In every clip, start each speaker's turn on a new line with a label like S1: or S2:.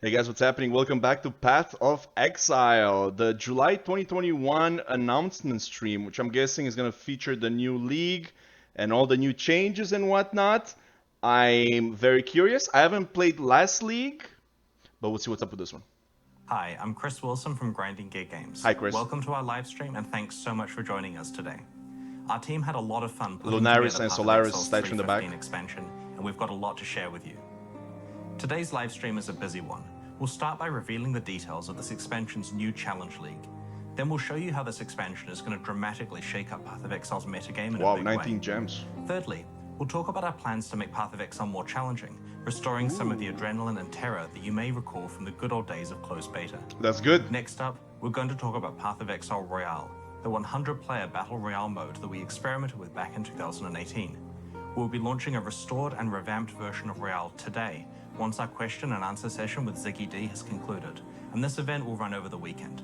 S1: Hey guys, what's happening? Welcome back to Path of Exile, the July 2021 announcement stream, which I'm guessing is going to feature the new league and all the new changes and whatnot. I'm very curious. I haven't played last league, but we'll see what's up with this one.
S2: Hi, I'm Chris Wilson from Grinding Gear Games.
S1: Hi, Chris.
S2: Welcome to our live stream and thanks so much for joining us today. Our team had a lot of fun putting
S1: Lunaris
S2: together
S1: and
S2: Path of
S1: Solaris
S2: Exile's
S1: statue in the back.
S2: 3.15 expansion, and we've got a lot to share with you. Today's live stream is a busy one. We'll start by revealing the details of this expansion's new Challenge League. Then we'll show you how this expansion is going to dramatically shake up Path of Exile's metagame in a big
S1: 19
S2: way.
S1: gems.
S2: Thirdly, we'll talk about our plans to make Path of Exile more challenging, restoring some of the adrenaline and terror that you may recall from the good old days of closed beta.
S1: That's good.
S2: Next up, we're going to talk about Path of Exile Royale, the 100-player Battle Royale mode that we experimented with back in 2018. We'll be launching a restored and revamped version of Royale today, once our question and answer session with Ziggy D has concluded, and this event will run over the weekend.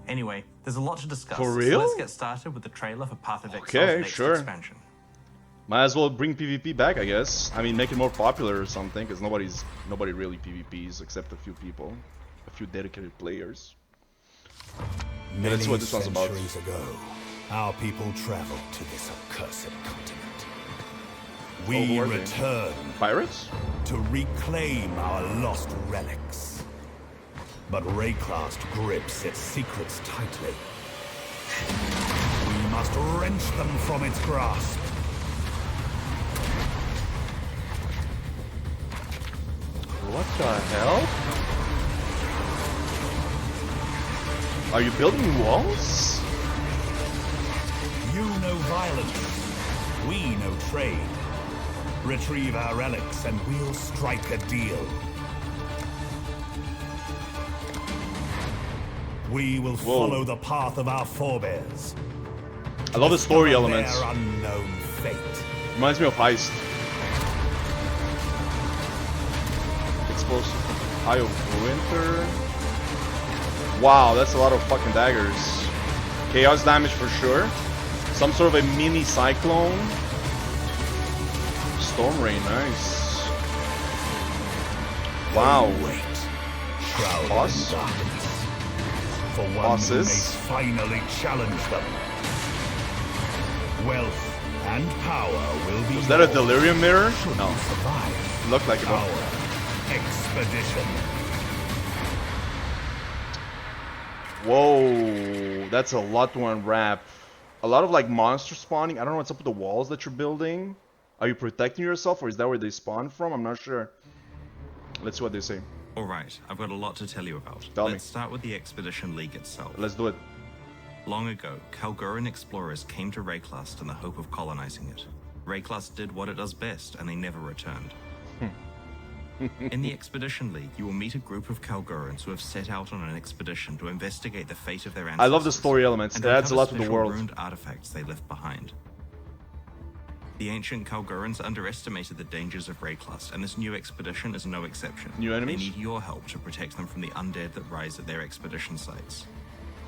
S2: Anyway, there's a lot to discuss,
S1: For real?
S2: so let's get started with the trailer for Path of Exile's next expansion.
S1: Might as well bring PvP back, I guess. I mean, make it more popular or something, because nobody really PvPs except a few people, a few dedicated players.
S3: Many
S1: that's what this one's about.
S3: centuries ago, our people traveled to this accursed continent. We
S1: who are they?
S3: return
S1: Pirates?
S3: to reclaim our lost relics. But Rayclast grips its secrets tightly. We must wrench them from its grasp.
S1: What the hell? Are you building walls?
S3: You know violence. We know trade. Retrieve our relics and we'll strike a deal. We will follow the path of our forebears.
S1: I love the story
S3: Discover
S1: elements.
S3: Their unknown fate.
S1: Reminds me of Heist. Explosive Eye of Winter. Wow, that's a lot of fucking daggers. Chaos damage for sure. Some sort of a mini cyclone. Storm Rain, nice. Wow.
S3: Wait. Shrouded
S1: Boss?
S3: in darkness. For one
S1: Bosses?
S3: who may finally challenge them. Wealth and power will be
S1: Was that a
S3: yours
S1: delirium mirror?
S3: should
S1: No.
S3: you survive
S1: Looked like it.
S3: our expedition.
S1: Whoa, that's a lot to unwrap. A lot of like monster spawning. I don't know what's up with the walls that you're building. Are you protecting yourself, or is that where they spawn from? I'm not sure. Let's see what they say.
S2: Alright, I've got a lot to tell you about.
S1: Tell me.
S2: Let's start with the Expedition League itself.
S1: Let's do it.
S2: Long ago, Kalguran explorers came to Rayclast in the hope of colonizing it. Rayclast did what it does best, and they never returned. In the Expedition League, you will meet a group of Kalgurans who have set out on an expedition to investigate the fate of their ancestors.
S1: I love the story elements.
S2: and
S1: It adds a
S2: recover
S1: lot to the
S2: special
S1: world.
S2: ruined artifacts they left behind. The ancient Kalgurans underestimated the dangers of Rayclast, and this new expedition is no exception.
S1: New enemies?
S2: They need your help to protect them from the undead that rise at their expedition sites.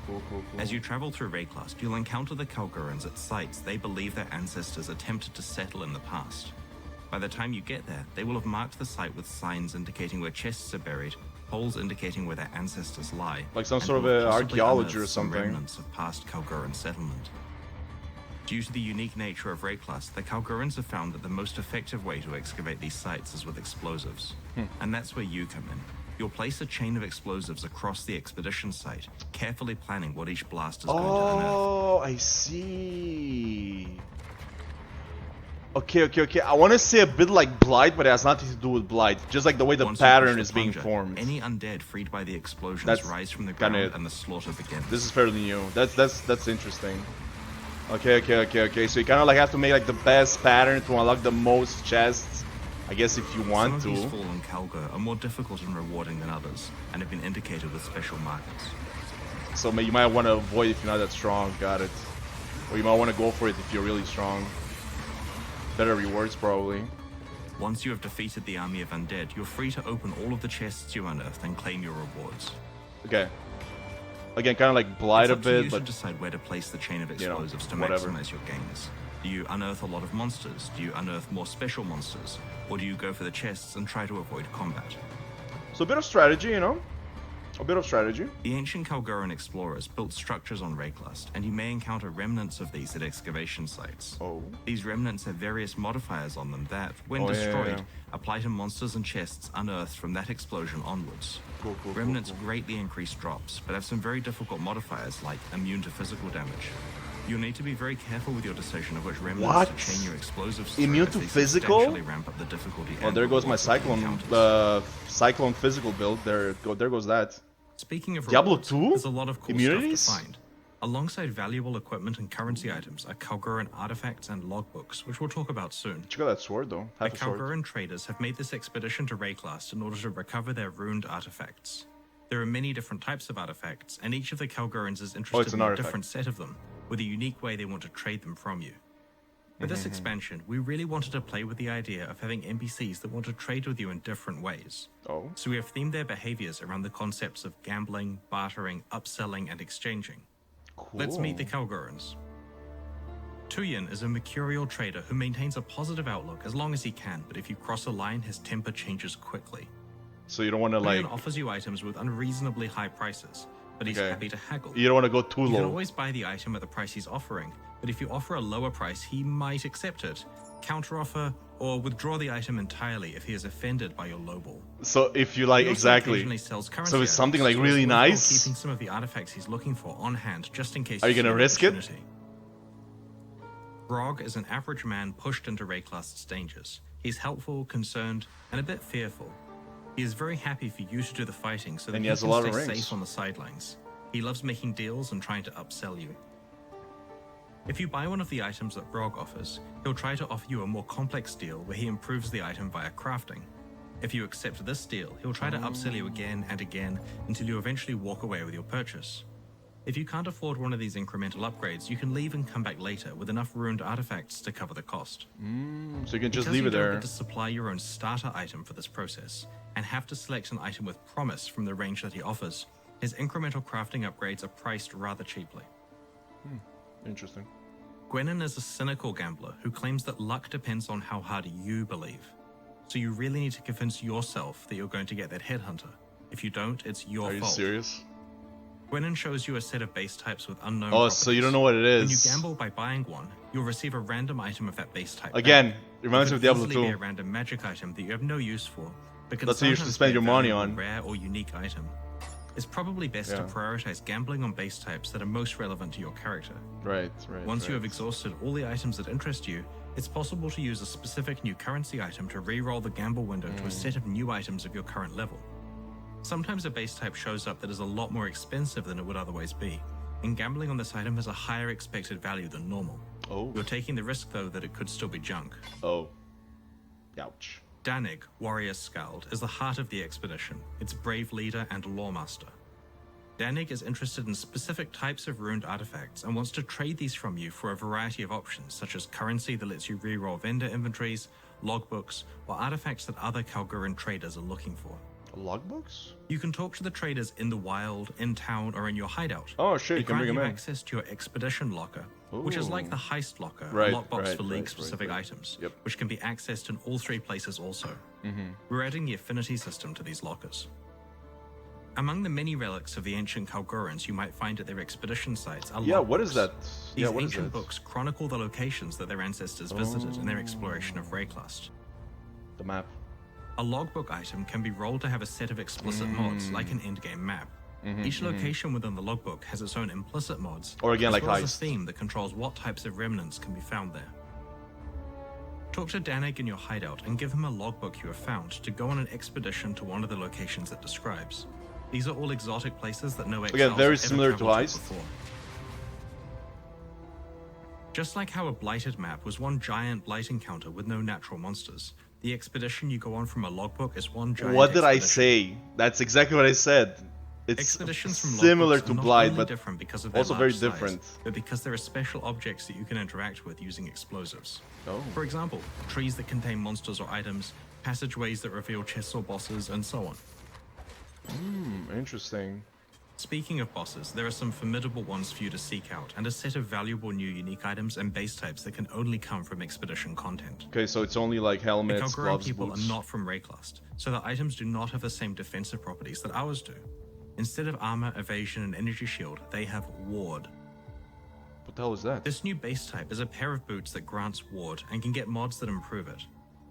S1: Cool.
S2: As you travel through Rayclast, you'll encounter the Kalgurans at sites they believe their ancestors attempted to settle in the past. By the time you get there, they will have marked the site with signs indicating where chests are buried, holes indicating where their ancestors lie,
S1: Like some
S2: and
S1: sort of
S2: will have possibly
S1: archaeology or
S2: unearthed some
S1: something.
S2: remnants of past Kalguran settlement. Due to the unique nature of Rayclast, the Kalgurans have found that the most effective way to excavate these sites is with explosives. And that's where you come in. You'll place a chain of explosives across the expedition site, carefully planning what each blast is going to unearth.
S1: Oh, I see. Okay. I want to say a bit like Blight, but it has nothing to do with Blight. Just like the way the
S2: Once you
S1: pattern
S2: push
S1: is
S2: the
S1: being
S2: plunger,
S1: formed.
S2: Any undead freed by the explosions
S1: That's
S2: rise from the
S1: kinda
S2: ground
S1: it.
S2: and the slaughter begins.
S1: This is fairly new. That's interesting. Okay. So you kind of like have to make like the best pattern to unlock the most chests. I guess if you want
S2: Some of these
S1: to.
S2: fallen Kalgur are more difficult and rewarding than others, and have been indicated with special markers.
S1: So you might want to avoid if you're not that strong. Got it. Or you might want to go for it if you're really strong. Better rewards probably.
S2: Once you have defeated the army of undead, you're free to open all of the chests you unearthed and claim your rewards.
S1: Okay. Again, kind of like Blight
S2: It's
S1: a
S2: up to you
S1: bit,
S2: to
S1: but
S2: decide where to place the chain of
S1: you know,
S2: explosives to
S1: whatever.
S2: maximize your gains. Do you unearth a lot of monsters? Do you unearth more special monsters? Or do you go for the chests and try to avoid combat?
S1: So a bit of strategy, you know? A bit of strategy.
S2: The ancient Kalguran explorers built structures on Rayclust, and you may encounter remnants of these at excavation sites.
S1: Oh.
S2: These remnants have various modifiers on them that, when
S1: Oh, yeah,
S2: destroyed,
S1: yeah.
S2: apply to monsters and chests unearthed from that explosion onwards.
S1: Cool,
S2: Remnants greatly increase drops, but have some very difficult modifiers like immune to physical damage. You'll need to be very careful with your decision of which remnants
S1: What?
S2: to chain your explosives
S1: Immune
S2: through,
S1: to
S2: as they
S1: physical?
S2: substantially ramp up the difficulty.
S1: Oh,
S2: and
S1: there goes my
S2: rewards of the encounters.
S1: Cyclone physical build. There goes that.
S2: Speaking of
S1: Diablo
S2: rewards,
S1: 2?
S2: there's a lot of cool
S1: Immunities?
S2: stuff to find. Alongside valuable equipment and currency items are Kalguran artifacts and logbooks, which we'll talk about soon.
S1: Check out that sword though.
S2: The
S1: Half a sword.
S2: Kalguran traders have made this expedition to Rayclast in order to recover their ruined artifacts. There are many different types of artifacts, and each of the Kalgurans is interested
S1: an
S2: in a
S1: artifact.
S2: different set of them, with a unique way they want to trade them from you. With this expansion, we really wanted to play with the idea of having NPCs that want to trade with you in different ways.
S1: Oh.
S2: So we have themed their behaviors around the concepts of gambling, bartering, upselling, and exchanging.
S1: Cool.
S2: Let's meet the Kalgurans. Tuyen is a mercurial trader who maintains a positive outlook as long as he can, but if you cross a line, his temper changes quickly.
S1: So you don't want to
S2: Tuyen
S1: like.
S2: offers you items with unreasonably high prices, but he's
S1: Okay.
S2: happy to haggle.
S1: You don't want to go too
S2: You can
S1: low.
S2: always buy the item at the price he's offering, but if you offer a lower price, he might accept it, counteroffer, or withdraw the item entirely if he is offended by your lowball.
S1: So if you like
S2: He also
S1: exactly.
S2: occasionally sells currency
S1: So it's something
S2: items,
S1: like
S2: so it's
S1: really
S2: worthwhile
S1: nice.
S2: keeping some of the artifacts he's looking for on hand just in case.
S1: Are you
S2: see
S1: gonna
S2: an
S1: risk it?
S2: opportunity. Grog is an average man pushed into Rayclast's dangers. He's helpful, concerned, and a bit fearful. He is very happy for you to do the fighting so that
S1: And he
S2: he
S1: has a
S2: can
S1: lot
S2: stay
S1: of rings.
S2: safe on the sidelines. He loves making deals and trying to upsell you. If you buy one of the items that Grog offers, he'll try to offer you a more complex deal where he improves the item via crafting. If you accept this deal, he'll try to upsell you again and again until you eventually walk away with your purchase. If you can't afford one of these incremental upgrades, you can leave and come back later with enough ruined artifacts to cover the cost.
S1: So you can just
S2: Because
S1: leave
S2: you
S1: it
S2: don't
S1: there.
S2: get to supply your own starter item for this process, and have to select an item with promise from the range that he offers, his incremental crafting upgrades are priced rather cheaply.
S1: Interesting.
S2: Gwenin is a cynical gambler who claims that luck depends on how hard you believe. So you really need to convince yourself that you're going to get that headhunter. If you don't, it's your
S1: Are you
S2: fault.
S1: serious?
S2: Gwenin shows you a set of base types with unknown
S1: Oh, so you
S2: properties.
S1: don't know what it
S2: When you
S1: is.
S2: gamble by buying one, you'll receive a random item of that base type.
S1: Again,
S2: back.
S1: it reminds me
S2: It
S1: of
S2: could
S1: Diablo
S2: easily be
S1: 2.
S2: a random magic item that you have no use for, but can
S1: That's what you should
S2: sometimes
S1: spend
S2: be a
S1: your money
S2: valuable,
S1: on.
S2: rare or unique item. It's probably best to
S1: Yeah.
S2: prioritize gambling on base types that are most relevant to your character.
S1: Right.
S2: Once you have exhausted all the items that interest you, it's possible to use a specific new currency item to re-roll the gamble window to a set of new items of your current level. Sometimes a base type shows up that is a lot more expensive than it would otherwise be, and gambling on this item has a higher expected value than normal.
S1: Oh.
S2: You're taking the risk, though, that it could still be junk.
S1: Oh. Ouch.
S2: Danig, Warrior Skald, is the heart of the expedition, its brave leader and lawmaster. Danig is interested in specific types of ruined artifacts and wants to trade these from you for a variety of options, such as currency that lets you reroll vendor inventories, logbooks, or artifacts that other Kalguran traders are looking for.
S1: Logbooks?
S2: You can talk to the traders in the wild, in town, or in your hideout.
S1: Oh shit,
S2: They
S1: you can bring
S2: grant
S1: them
S2: you
S1: in.
S2: access to your expedition locker, which is like
S1: Ooh.
S2: the heist locker,
S1: Right,
S2: a lockbox
S1: right,
S2: for
S1: right,
S2: league-specific
S1: right.
S2: items,
S1: Yep.
S2: which can be accessed in all three places also. We're adding the affinity system to these lockers. Among the many relics of the ancient Kalgurans you might find at their expedition sites are
S1: Yeah, what is
S2: logbooks.
S1: that?
S2: These
S1: Yeah, what is
S2: ancient
S1: that?
S2: books chronicle the locations that their ancestors visited in their exploration of Rayclast.
S1: The map.
S2: A logbook item can be rolled to have a set of explicit mods, like an endgame map. Each location within the logbook has its own implicit mods,
S1: Or again,
S2: as
S1: like
S2: well as
S1: heist.
S2: a theme that controls what types of remnants can be found there. Talk to Danig in your hideout and give him a logbook you have found to go on an expedition to one of the locations it describes. These are all exotic places that no exiles
S1: very
S2: have ever
S1: similar to
S2: traveled
S1: Heist.
S2: before. Just like how a blighted map was one giant blight encounter with no natural monsters, the expedition you go on from a logbook is one giant
S1: What did I
S2: expedition.
S1: say? That's exactly what I said. It's
S2: Expeditions from
S1: similar
S2: logbooks
S1: to
S2: are not
S1: Blight,
S2: only
S1: but
S2: different because of their
S1: also
S2: large
S1: very
S2: size,
S1: different.
S2: but because there are special objects that you can interact with using explosives.
S1: Oh.
S2: For example, trees that contain monsters or items, passageways that reveal chests or bosses, and so on.
S1: Interesting.
S2: Speaking of bosses, there are some formidable ones for you to seek out, and a set of valuable new unique items and base types that can only come from Expedition content.
S1: Okay, so it's only like helmets,
S2: Calgarian
S1: gloves,
S2: people
S1: boots.
S2: are not from Rayclast, so the items do not have the same defensive properties that ours do. Instead of armor, evasion, and energy shield, they have ward.
S1: What the hell is that?
S2: This new base type is a pair of boots that grants ward and can get mods that improve it.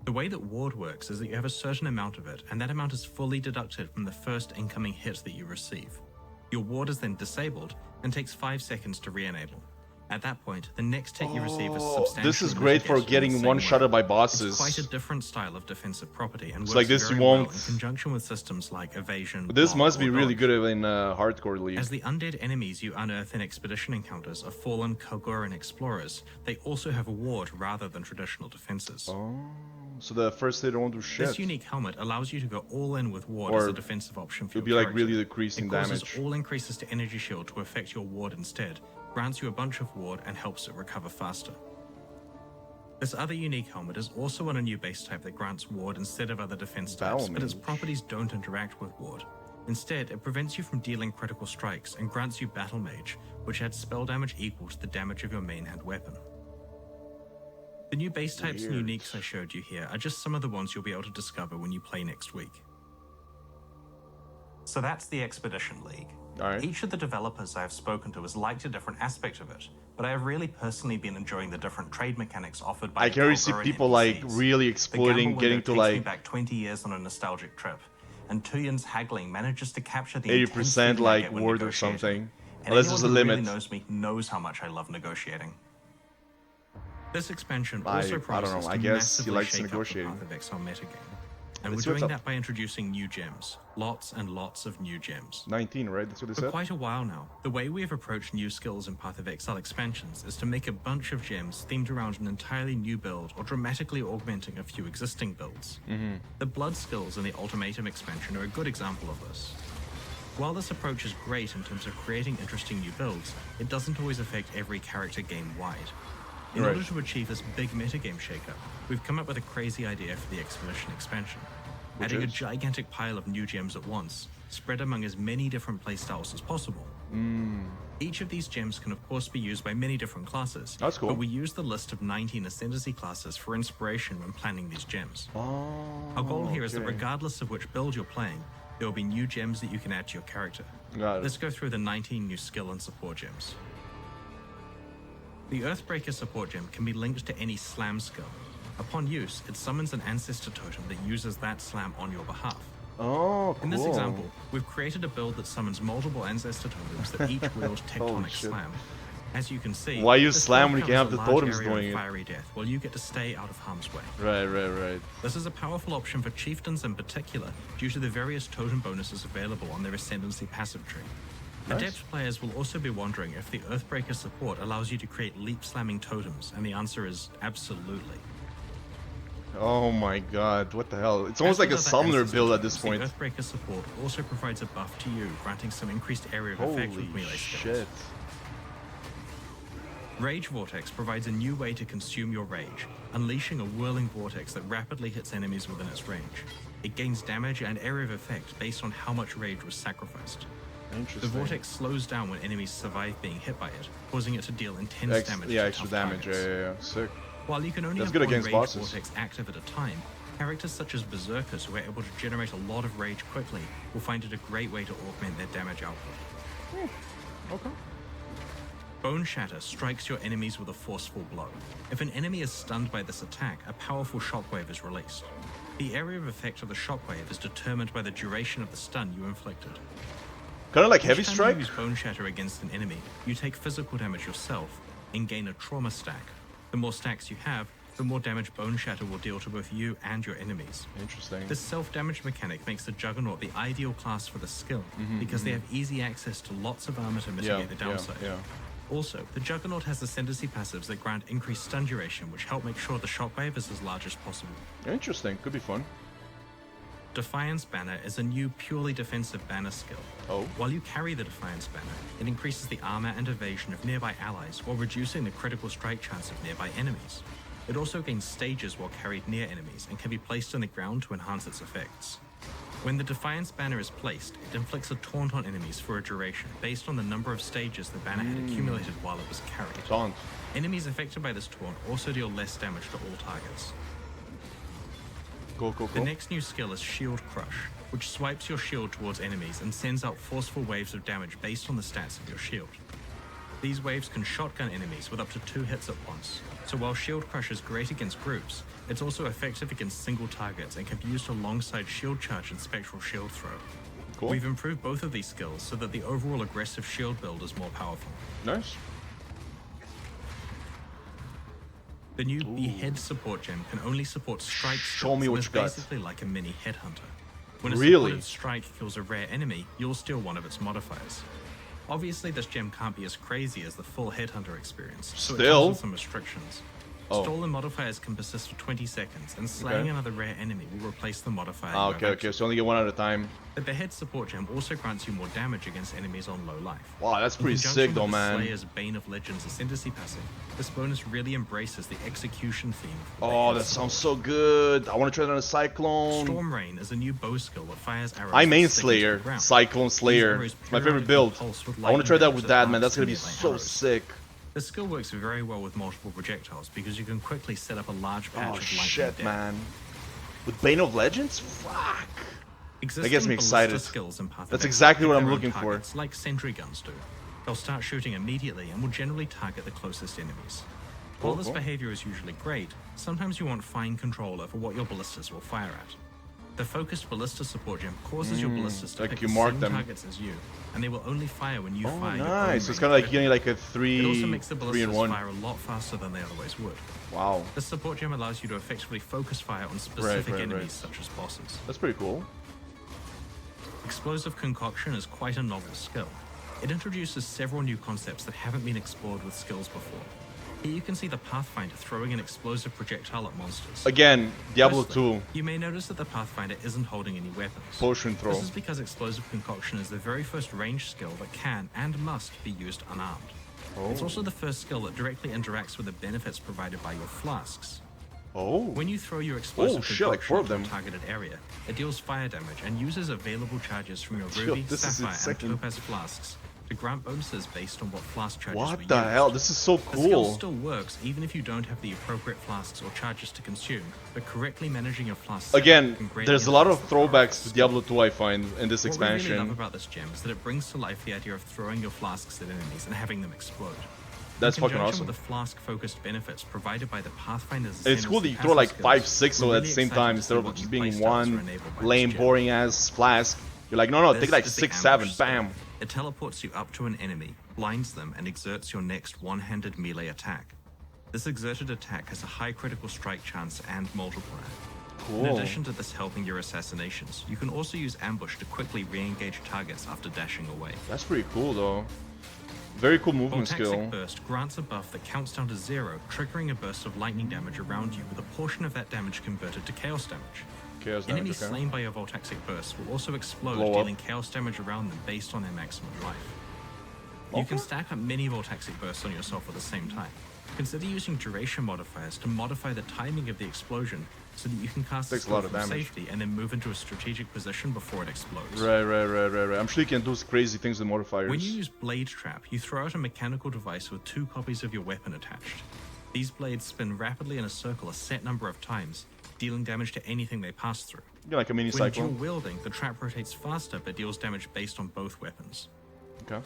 S2: The way that ward works is that you have a certain amount of it, and that amount is fully deducted from the first incoming hit that you receive. Your ward is then disabled and takes 5 seconds to re-enable. At that point, the next hit you receive is substantially
S1: This is great for
S2: mitigated in
S1: getting
S2: the same
S1: one-shotted
S2: way.
S1: by bosses.
S2: It's quite a different style of defensive property and works
S1: like this
S2: very
S1: you won't-
S2: well in conjunction with systems like evasion.
S1: But this
S2: block,
S1: must be
S2: or
S1: really
S2: dodge.
S1: good in hardcore league.
S2: As the undead enemies you unearth in expedition encounters are fallen Calgarian explorers, they also have a ward rather than traditional defenses.
S1: Oh, so the first hit won't do shit.
S2: This unique helmet allows you to go all in with ward
S1: Or
S2: as a defensive option for
S1: it'll
S2: your
S1: be like
S2: character.
S1: really decreasing
S2: It causes
S1: damage.
S2: all increases to energy shield to affect your ward instead, grants you a bunch of ward, and helps it recover faster. This other unique helmet is also on a new base type that grants ward instead of other defense types, but its
S1: Mage.
S2: properties don't interact with ward. Instead, it prevents you from dealing critical strikes and grants you Battle Mage, which adds spell damage equal to the damage of your main hand weapon. The new base types and
S1: Weird.
S2: uniques I showed you here are just some of the ones you'll be able to discover when you play next week. So that's the Expedition League.
S1: Alright.
S2: Each of the developers I have spoken to has liked a different aspect of it, but I have really personally been enjoying the different trade mechanics offered by
S1: I can already see
S2: Calgarian
S1: people like
S2: NPCs.
S1: really
S2: The
S1: exploiting,
S2: gamble
S1: getting
S2: window
S1: to
S2: takes me
S1: like
S2: back 20 years on a nostalgic trip, and Tuyin's haggling manages to capture the
S1: 80%
S2: intense feeling I
S1: like
S2: get when
S1: word or
S2: negotiating.
S1: something.
S2: And
S1: Unless
S2: anyone
S1: there's a
S2: who
S1: limit.
S2: really knows me knows how much I love negotiating. This expansion
S1: I
S2: also
S1: don't know,
S2: promises
S1: I
S2: to
S1: guess he
S2: massively
S1: likes
S2: shake up the
S1: negotiating.
S2: Path of Exile metagame. And
S1: Let's
S2: we're
S1: see what's
S2: doing
S1: up.
S2: that by introducing new gems. Lots and lots of new gems.
S1: 19, right? That's what they
S2: For
S1: said?
S2: quite a while now, the way we have approached new skills in Path of Exile expansions is to make a bunch of gems themed around an entirely new build or dramatically augmenting a few existing builds. The blood skills in the Ultimatum expansion are a good example of this. While this approach is great in terms of creating interesting new builds, it doesn't always affect every character game-wide. In
S1: Right.
S2: order to achieve this big metagame shakeup, we've come up with a crazy idea for the Expedition expansion.
S1: Which
S2: Adding a
S1: is?
S2: gigantic pile of new gems at once, spread among as many different playstyles as possible. Each of these gems can of course be used by many different classes,
S1: That's cool.
S2: but we use the list of 19 Ascendancy classes for inspiration when planning these gems.
S1: Oh,
S2: Our goal here is that
S1: okay.
S2: regardless of which build you're playing, there will be new gems that you can add to your character.
S1: Got it.
S2: Let's go through the 19 new skill and support gems. The Earthbreaker support gem can be linked to any slam skill. Upon use, it summons an ancestor totem that uses that slam on your behalf.
S1: Oh, cool.
S2: In this example, we've created a build that summons multiple ancestor totems that each wield
S1: Holy
S2: tectonic
S1: shit.
S2: slam. As you can see,
S1: Why use
S2: this
S1: slam
S2: build
S1: when you can have
S2: covers
S1: the
S2: a large
S1: totems
S2: area of
S1: doing it?
S2: fiery death, while you get to stay out of harm's way.
S1: Right.
S2: This is a powerful option for chieftains in particular, due to the various totem bonuses available on their Ascendancy passive tree.
S1: Nice.
S2: Adept players will also be wondering if the Earthbreaker support allows you to create leap-slamming totems, and the answer is absolutely.
S1: Oh my god, what the hell? It's almost
S2: As
S1: like a
S2: with other
S1: summoner
S2: ancestor
S1: build at
S2: totems,
S1: this point.
S2: The Earthbreaker support also provides a buff to you, granting some increased area of effect
S1: Holy
S2: with melee skills.
S1: shit.
S2: Rage Vortex provides a new way to consume your rage, unleashing a whirling vortex that rapidly hits enemies within its range. It gains damage and area of effect based on how much rage was sacrificed. The
S1: Interesting.
S2: vortex slows down when enemies survive being hit by it, causing it to deal intense damage to
S1: Extra
S2: tough
S1: damage.
S2: targets.
S1: Yeah. Sick.
S2: While you can only
S1: That's
S2: have
S1: good
S2: one
S1: against
S2: rage
S1: bosses.
S2: vortex active at a time, characters such as Berserkers who are able to generate a lot of rage quickly will find it a great way to augment their damage output.
S1: Okay.
S2: Bone Shatter strikes your enemies with a forceful blow. If an enemy is stunned by this attack, a powerful shockwave is released. The area of effect of the shockwave is determined by the duration of the stun you inflicted.
S1: Kind of like
S2: Each
S1: Heavy
S2: time
S1: Strike?
S2: you use Bone Shatter against an enemy, you take physical damage yourself and gain a trauma stack. The more stacks you have, the more damage Bone Shatter will deal to both you and your enemies.
S1: Interesting.
S2: This self-damage mechanic makes the Juggernaut the ideal class for the skill, because they have easy access to lots of armor to mitigate the downside.
S1: Yeah.
S2: Also, the Juggernaut has Ascendancy passives that grant increased stun duration, which help make sure the shockwave is as large as possible.
S1: Interesting. Could be fun.
S2: Defiance Banner is a new purely defensive banner skill.
S1: Oh.
S2: While you carry the Defiance Banner, it increases the armor and evasion of nearby allies while reducing the critical strike chance of nearby enemies. It also gains stages while carried near enemies and can be placed on the ground to enhance its effects. When the Defiance banner is placed, it inflicts a taunt on enemies for a duration based on the number of stages the banner had accumulated while it was carried.
S1: Taunt.
S2: Enemies affected by this taunt also deal less damage to all targets.
S1: Go.
S2: The next new skill is Shield Crush, which swipes your shield towards enemies and sends out forceful waves of damage based on the stats of your shield. These waves can shotgun enemies with up to 2 hits at once, so while Shield Crush is great against groups, it's also effective against single targets and can be used alongside Shield Charge and Spectral Shield Throw.
S1: Cool.
S2: We've improved both of these skills so that the overall aggressive shield build is more powerful.
S1: Nice.
S2: The new Behead support gem can only support strike
S1: Show me
S2: skills
S1: what
S2: and is
S1: you got.
S2: basically like a mini headhunter. When a
S1: Really?
S2: supported strike kills a rare enemy, you'll steal one of its modifiers. Obviously, this gem can't be as crazy as the full headhunter experience, so it
S1: Still?
S2: comes with some restrictions.
S1: Oh.
S2: Stolen modifiers can persist for 20 seconds, and slaying
S1: Okay.
S2: another rare enemy will replace the modifier.
S1: Ah,
S2: you have
S1: okay.
S2: access
S1: So only get one at a time.
S2: The Behead support gem also grants you more damage against enemies on low life.
S1: Wow, that's
S2: In
S1: pretty
S2: conjunction
S1: sick
S2: with
S1: though,
S2: the
S1: man.
S2: Slayer's Bane of Legends Ascendancy passive, this bonus really embraces the execution theme of the
S1: Oh,
S2: Behead
S1: that
S2: support.
S1: sounds so good. I want to try that on a Cyclone.
S2: Storm Rain is a new bow skill that fires arrows.
S1: I main
S2: that stick into
S1: Slayer,
S2: the ground.
S1: Cyclone
S2: These
S1: Slayer.
S2: arrows
S1: It's my favorite
S2: periodically
S1: build.
S2: pulse with
S1: I want to try that
S2: lightning
S1: with
S2: bolts
S1: that, man. That's gonna be
S2: advanced
S1: so
S2: melee arrows.
S1: sick.
S2: This skill works very well with multiple projectiles because you can quickly set up a large patch
S1: Oh
S2: of lightning
S1: shit,
S2: depth.
S1: man. With Bane of Legends? Fuck.
S2: Existing
S1: gets me
S2: ballista
S1: excited.
S2: skills in Path of
S1: That's
S2: Exile
S1: exactly
S2: hit
S1: what I'm
S2: their own
S1: looking for.
S2: targets, like sentry guns do. They'll start shooting immediately and will generally target the closest enemies. While this
S1: cool.
S2: behavior is usually great, sometimes you want fine control over what your ballistas will fire at. The focused ballista support gem causes your ballistas to
S1: like
S2: pick
S1: you
S2: the
S1: mark
S2: same
S1: them.
S2: targets as you, and they will only fire when you
S1: Oh,
S2: fire your own
S1: nice. So it's
S2: ranged
S1: kind of like
S2: weapon.
S1: getting like a
S2: It also makes the
S1: 3
S2: ballistas
S1: in 1.
S2: fire a lot faster than they otherwise would.
S1: Wow.
S2: This support gem allows you to effectively focus fire on specific
S1: right.
S2: enemies such as bosses.
S1: That's pretty cool.
S2: Explosive Concoction is quite a novel skill. It introduces several new concepts that haven't been explored with skills before. Here you can see the Pathfinder throwing an explosive projectile at monsters.
S1: Again, Diablo
S2: Firstly,
S1: 2.
S2: You may notice that the Pathfinder isn't holding any weapons.
S1: Potion throw.
S2: This is because Explosive Concoction is the very first ranged skill that can and must be used unarmed. It's also the first skill that directly interacts with the benefits provided by your flasks.
S1: Oh.
S2: When you throw your explosive
S1: shit, like 4 of
S2: concoction
S1: them.
S2: into a targeted area, it deals fire damage and uses available charges from your
S1: Yo,
S2: ruby,
S1: this is
S2: sapphire, and
S1: insane.
S2: topaz flasks to grant bonuses based on what flask charges were
S1: What the
S2: used.
S1: hell? This is so
S2: The skill
S1: cool.
S2: still works even if you don't have the appropriate flasks or charges to consume, but correctly managing your flasks
S1: Again,
S2: can greatly
S1: there's a lot of
S2: enhance the power
S1: throwbacks
S2: the
S1: to Diablo 2 I find in this
S2: What we really
S1: expansion.
S2: love about this gem is that it brings to life the idea of throwing your flasks at enemies and having them explode.
S1: That's
S2: In
S1: fucking
S2: conjunction
S1: awesome.
S2: with the flask-focused benefits provided by the Pathfinder's
S1: And it's cool that you
S2: Ascendancy
S1: throw like
S2: passive
S1: 5,
S2: skills,
S1: 6
S2: we're
S1: at the
S2: really
S1: same
S2: excited
S1: time
S2: to
S1: instead
S2: see
S1: of
S2: what
S1: just
S2: new
S1: being
S2: playstyles
S1: one
S2: are enabled by this
S1: lame,
S2: gem.
S1: boring ass flask. You're like, no,
S2: This
S1: take like
S2: is the
S1: 6, 7,
S2: ambush skill.
S1: bam.
S2: It teleports you up to an enemy, blinds them, and exerts your next one-handed melee attack. This exerted attack has a high critical strike chance and multiplier. In
S1: Cool.
S2: addition to this helping your assassinations, you can also use ambush to quickly re-engage targets after dashing away.
S1: That's pretty cool though. Very cool movement
S2: Voltaxic
S1: skill.
S2: Burst grants a buff that counts down to 0, triggering a burst of lightning damage around you with a portion of that damage converted to chaos damage.
S1: Chaos damage,
S2: Enemies
S1: okay.
S2: slain by your Voltaxic Burst will also explode,
S1: Blow up.
S2: dealing chaos damage around them based on their maximum life. You can stack up many Voltaxic Bursts on yourself at the same time. Consider using duration modifiers to modify the timing of the explosion so that you can cast the
S1: Takes a
S2: skill
S1: lot of
S2: from
S1: damage.
S2: safety and then move into a strategic position before it explodes.
S1: Right. I'm sure you can do crazy things with modifiers.
S2: When you use Blade Trap, you throw out a mechanical device with 2 copies of your weapon attached. These blades spin rapidly in a circle a set number of times, dealing damage to anything they pass through.
S1: You're like a mini
S2: When dual
S1: cyclone.
S2: wielding, the trap rotates faster but deals damage based on both weapons.
S1: Okay.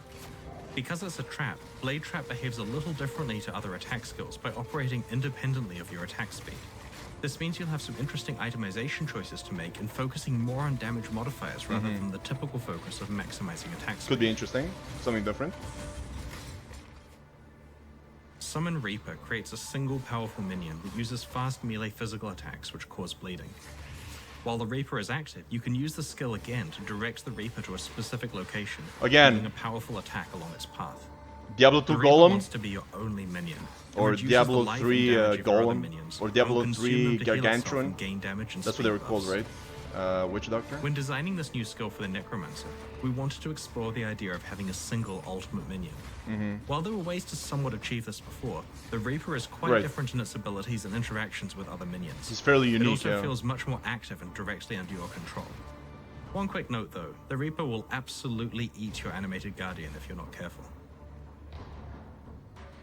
S2: Because it's a trap, Blade Trap behaves a little differently to other attack skills by operating independently of your attack speed. This means you'll have some interesting itemization choices to make and focusing more on damage modifiers rather than the typical focus of maximizing attack speed.
S1: Could be interesting. Something different.
S2: Summon Reaper creates a single powerful minion that uses fast melee physical attacks which cause bleeding. While the Reaper is active, you can use the skill again to direct the Reaper to a specific location,
S1: Again.
S2: dealing a powerful attack along its path.
S1: Diablo
S2: The
S1: 2
S2: Reaper
S1: Golem
S2: wants to be your only minion, and
S1: or
S2: reduces
S1: Diablo
S2: the life and
S1: 3
S2: damage of your other
S1: Golem
S2: minions,
S1: or Diablo
S2: consume
S1: 3
S2: them to heal itself
S1: Gargantuan.
S2: and gain damage and
S1: That's what they were
S2: speed
S1: called,
S2: buffs.
S1: right? Witch Doctor?
S2: When designing this new skill for the Necromancer, we wanted to explore the idea of having a single ultimate minion. While there were ways to somewhat achieve this before, the Reaper is quite
S1: Right.
S2: different in its abilities and interactions with other minions.
S1: It's fairly
S2: It
S1: unique,
S2: also
S1: yeah.
S2: feels much more active and directly under your control. One quick note though, the Reaper will absolutely eat your animated Guardian if you're not careful.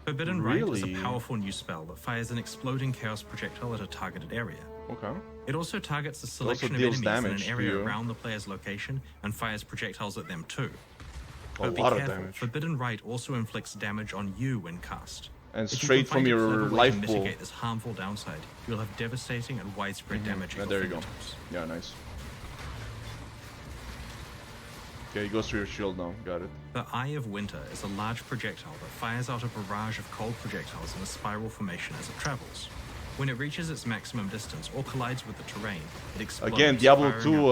S2: Forbidden Rite is a powerful new spell that fires an exploding chaos projectile at a targeted area.
S1: Okay.
S2: It also targets a selection of enemies in an area around the player's location and fires projectiles at them too. But be careful, Forbidden Rite also inflicts damage on you when cast.
S1: And straight from your life pool.
S2: To mitigate this harmful downside, you'll have devastating and widespread damage at your fingertips.
S1: Yeah, nice. Okay, he goes through your shield now. Got it.
S2: The Eye of Winter is a large projectile that fires out a barrage of cold projectiles in a spiral formation as it travels. When it reaches its maximum distance or collides with the terrain, it explodes.
S1: Again, Diablo 2,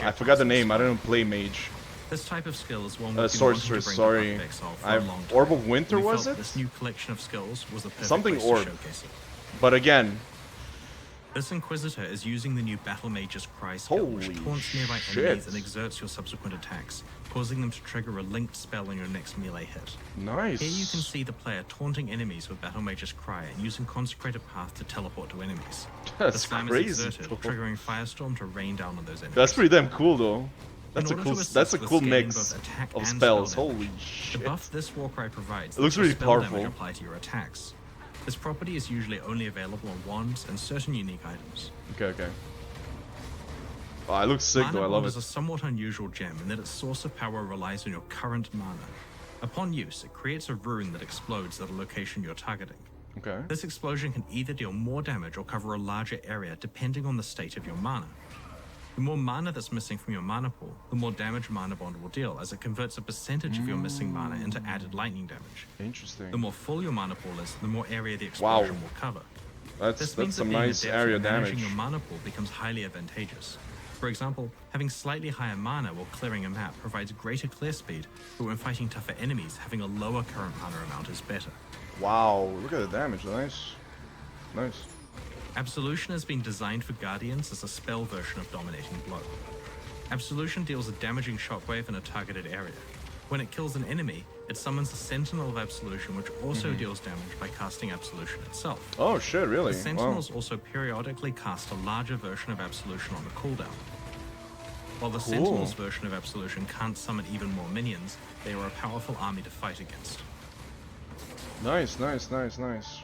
S1: I forgot the name. I don't play mage.
S2: This type of skill is one we've
S1: sorceress, sorry. Orb of Winter, was it?
S2: This new collection of skills was the perfect
S1: something
S2: place
S1: orb.
S2: to showcase it.
S1: But again,
S2: this Inquisitor is using the new Battle Mage's Cry skill, which taunts nearby enemies and exerts your subsequent attacks, causing them to trigger a linked spell on your next melee hit.
S1: Nice.
S2: Here you can see the player taunting enemies with Battle Mage's Cry and using Consecrated Path to teleport to enemies.
S1: That's
S2: the slam
S1: crazy.
S2: is exerted, triggering Firestorm to rain down on those enemies.
S1: That's pretty damn cool, though. That's a cool mix of spells. Holy shit.
S2: The buff this Warcry provides
S1: it looks really powerful.
S2: Apply to your attacks. This property is usually only available on wands and certain unique items.
S1: Okay. Oh, it looks sick though, I love it.
S2: Mana is a somewhat unusual gem in that its source of power relies on your current mana. Upon use, it creates a rune that explodes at a location you're targeting.
S1: Okay.
S2: This explosion can either deal more damage or cover a larger area depending on the state of your mana. The more mana that's missing from your mana pool, the more damage Mana Bond will deal, as it converts a percentage of your missing mana into added lightning damage.
S1: Interesting.
S2: The more full your mana pool is, the more area the explosion will cover.
S1: That's some nice area damage.
S2: Managing your mana pool becomes highly advantageous. For example, having slightly higher mana while clearing a map provides greater clear speed, but when fighting tougher enemies, having a lower current mana amount is better.
S1: Wow, look at the damage. Nice.
S2: Absolution has been designed for Guardians as a spell version of Dominating Blow. Absolution deals a damaging shockwave in a targeted area. When it kills an enemy, it summons a Sentinel of Absolution, which also deals damage by casting Absolution itself.
S1: Oh shit, really?
S2: The Sentinels also periodically cast a larger version of Absolution on the cooldown. While the Sentinels version of Absolution can't summon even more minions, they are a powerful army to fight against.
S1: Nice.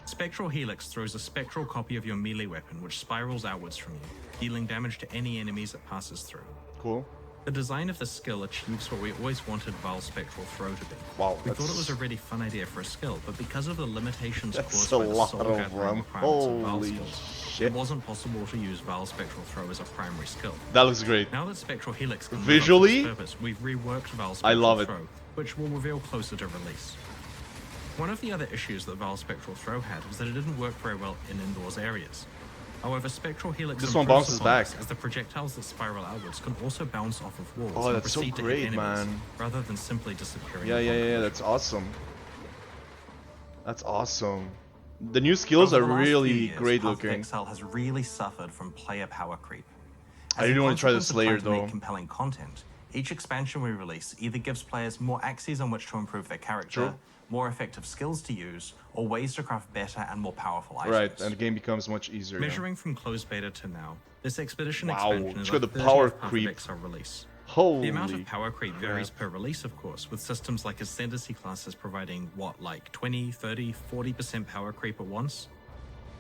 S2: Spectral Helix throws a spectral copy of your melee weapon, which spirals outwards from you, dealing damage to any enemies it passes through.
S1: Cool.
S2: The design of this skill achieves what we always wanted Val Spectral Throw to be.
S1: Wow,
S2: we thought it was a really fun idea for a skill, but because of the limitations caused
S1: a
S2: by the
S1: lot
S2: soul
S1: of
S2: gathering requirements of Val skills,
S1: shit.
S2: it wasn't possible to use Val Spectral Throw as a primary skill.
S1: That looks great.
S2: Now that Spectral Helix can
S1: visually,
S2: live up to its purpose, we've reworked Val Spectral
S1: I love it.
S2: Throw, which we'll reveal closer to release. One of the other issues that Val Spectral Throw had was that it didn't work very well in indoors areas. However, Spectral Helix
S1: this one bounces back,
S2: as the projectiles that spiral outwards can also bounce off of walls.
S1: Oh,
S2: and
S1: that's so
S2: proceed to hit
S1: great,
S2: enemies,
S1: man.
S2: Rather than simply disappearing.
S1: Yeah, that's awesome. That's awesome. The new skills are really great looking.
S2: Exile has really suffered from player power creep.
S1: I really want to try the Slayer though.
S2: Compelling content. Each expansion we release either gives players more axes on which to improve their character, more effective skills to use, or ways to craft better and more powerful items.
S1: Right, and the game becomes much easier.
S2: Measuring from closed beta to now, this Expedition expansion is
S1: the power creep.
S2: Exile release.
S1: Holy.
S2: The amount of power creep varies per release, of course, with systems like Ascendancy classes providing, like 20, 30, 40% power creep at once?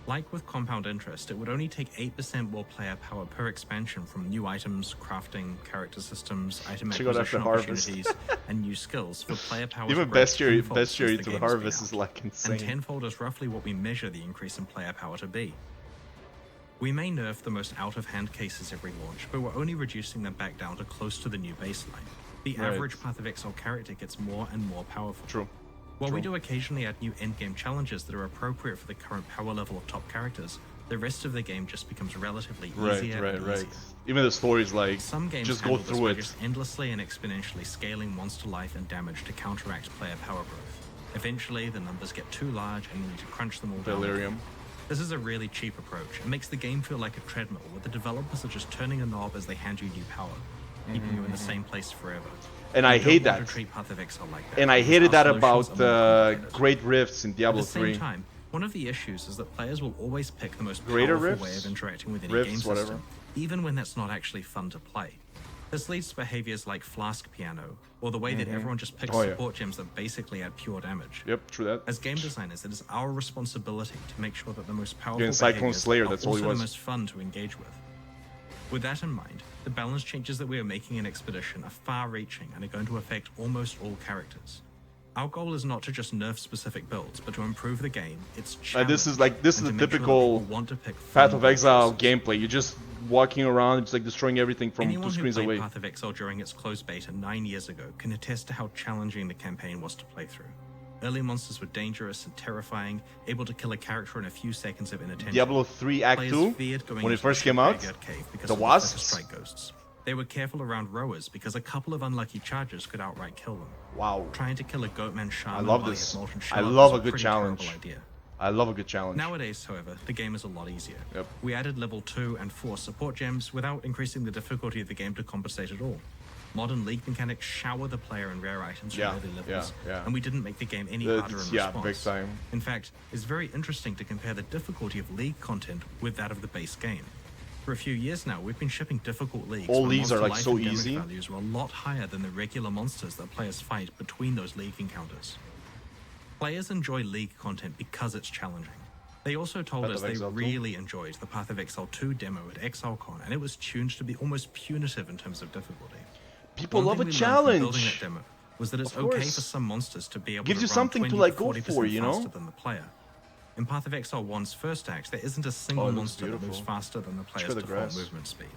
S2: Like with Compound Interest, it would only take 8% more player power per expansion from new items, crafting, character systems, item acquisition opportunities, and new skills for player power.
S1: Even bestiary to harvest is like insane.
S2: And tenfold is roughly what we measure the increase in player power to be. We may nerf the most out-of-hand cases every launch, but we're only reducing them back down to close to the new baseline. The average Path of Exile character gets more and more powerful.
S1: True.
S2: While we do occasionally add new endgame challenges that are appropriate for the current power level of top characters, the rest of the game just becomes relatively easier and easier.
S1: Even the story's like,
S2: some games
S1: just go through it.
S2: Just endlessly and exponentially scaling monster life and damage to counteract player power growth. Eventually, the numbers get too large and you need to crunch them all down.
S1: Delirium.
S2: This is a really cheap approach. It makes the game feel like a treadmill, where the developers are just turning a knob as they hand you new power, keeping you in the same place forever.
S1: And I hate that. And I hated that about Great Rifts in Diablo 3.
S2: At the same time, one of the issues is that players will always pick the most powerful way of interacting with any game system, even when that's not actually fun to play. This leads to behaviors like Flask Piano, or the way that everyone just picks support gems that basically add pure damage.
S1: Yep, true that.
S2: As game designers, it is our responsibility to make sure that the most powerful
S1: Again, Cyclone
S2: behaviors
S1: Slayer,
S2: are
S1: that's all he
S2: also
S1: was.
S2: the most fun to engage with. With that in mind, the balance changes that we are making in Expedition are far-reaching and are going to affect almost all characters. Our goal is not to just nerf specific builds, but to improve the game, its challenge,
S1: This is the
S2: and to make sure that
S1: typical
S2: people want to pick
S1: Path
S2: fun
S1: of Exile
S2: choices.
S1: gameplay. You're just walking around, just like destroying everything from
S2: Anyone
S1: 2
S2: who
S1: screens
S2: played
S1: away.
S2: Path of Exile during its closed beta 9 years ago can attest to how challenging the campaign was to play through. Early monsters were dangerous and terrifying, able to kill a character in a few seconds of inattention.
S1: Diablo 3 Act
S2: Players
S1: 2,
S2: feared going
S1: when it
S2: into
S1: first
S2: the
S1: came out,
S2: graveyard cave because
S1: the
S2: of
S1: wasps.
S2: Strike ghosts. They were careful around rowers because a couple of unlucky charges could outright kill them.
S1: Wow.
S2: Trying to kill a goatman shaman
S1: love
S2: while
S1: this.
S2: he had molten
S1: I
S2: shell
S1: love
S2: was
S1: a good
S2: pretty
S1: challenge.
S2: terrible idea.
S1: I love a good challenge.
S2: Nowadays, however, the game is a lot easier.
S1: Yep.
S2: We added level 2 and 4 support gems without increasing the difficulty of the game to compensate at all. Modern League mechanics shower the player in rare items from early levels, and we didn't make the game any harder in response.
S1: big time.
S2: In fact, it's very interesting to compare the difficulty of League content with that of the base game. For a few years now, we've been shipping difficult leagues.
S1: All
S2: where
S1: leagues are
S2: monster
S1: like
S2: life
S1: so
S2: and damage
S1: easy.
S2: values are a lot higher than the regular monsters that players fight between those league encounters. Players enjoy League content because it's challenging. They also told
S1: Path
S2: us
S1: of
S2: they
S1: Exile 2.
S2: really enjoyed the Path of Exile 2 demo at ExileCon, and it was tuned to be almost punitive in terms of difficulty.
S1: People
S2: One
S1: love a
S2: thing we learned from building
S1: challenge.
S2: that demo was that it's
S1: Of
S2: okay
S1: course.
S2: for some monsters to be able
S1: Gives
S2: to
S1: you
S2: run
S1: something to,
S2: 20
S1: like, go
S2: 40%
S1: for, you know?
S2: faster than the player. In Path of Exile 1's first act, there isn't a single
S1: Oh, it looks
S2: monster that moves
S1: beautiful.
S2: faster than the player's
S1: for the
S2: default
S1: grass.
S2: movement speed.